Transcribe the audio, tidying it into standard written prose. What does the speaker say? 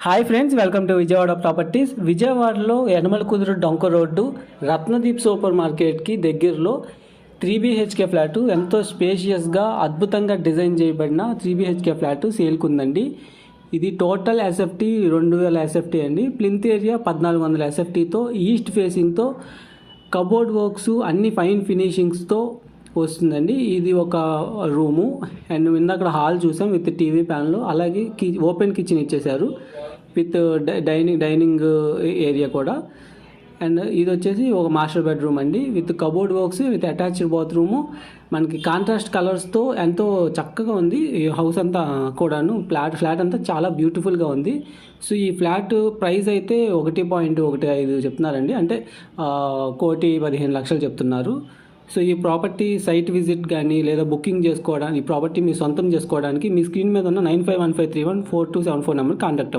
Hi friends, welcome to Vijayawada properties. విజయవాడలో యనమల కుదురు డొంక రోడ్డు రత్నదీప్ సూపర్ మార్కెట్కి దగ్గరలో 3BHK ఫ్లాటు ఎంతో స్పేషియస్గా అద్భుతంగా డిజైన్ చేయబడిన 3BHK ఫ్లాటు సేల్కి ఉందండి. ఇది టోటల్ ఎస్ఎఫ్టీ 2000 ఎస్ఎఫ్టీ అండి. ప్లింత్ ఏరియా 1400 ఎస్ఎఫ్టీతో ఈస్ట్ ఫేసింగ్తో కబోర్డ్ వర్క్స్ అన్ని ఫైన్ ఫినిషింగ్స్తో వస్తుందండి. ఇది ఒక రూము అండ్ ఇందాక హాల్ చూసాం విత్ టీవీ ప్యానల్, అలాగే ఓపెన్ కిచెన్ ఇచ్చేసారు విత్ డైనింగ్ ఏరియా కూడా. అండ్ ఇది వచ్చేసి ఒక మాస్టర్ బెడ్రూమ్ అండి with cupboard works with attached bathroom. మనకి కాంట్రాస్ట్ కలర్స్తో ఎంతో చక్కగా ఉంది ఈ హౌస్ అంతా కూడాను. ఫ్లాట్ అంతా చాలా బ్యూటిఫుల్గా ఉంది. సో ఈ ఫ్లాట్ ప్రైస్ అయితే 1.15 చెప్తున్నారండి, అంటే 1,15,00,000 చెప్తున్నారు. సో ఈ ప్రాపర్టీ సైట్ విజిట్ కానీ లేదా బుకింగ్ చేసుకోవడానికి, ఈ ప్రాపర్టీ మీ సొంతం చేసుకోవడానికి మీ స్క్రీన్ మీద ఉన్న 9515314274 నెంబర్ కాంటాక్ట్ అవ్వండి.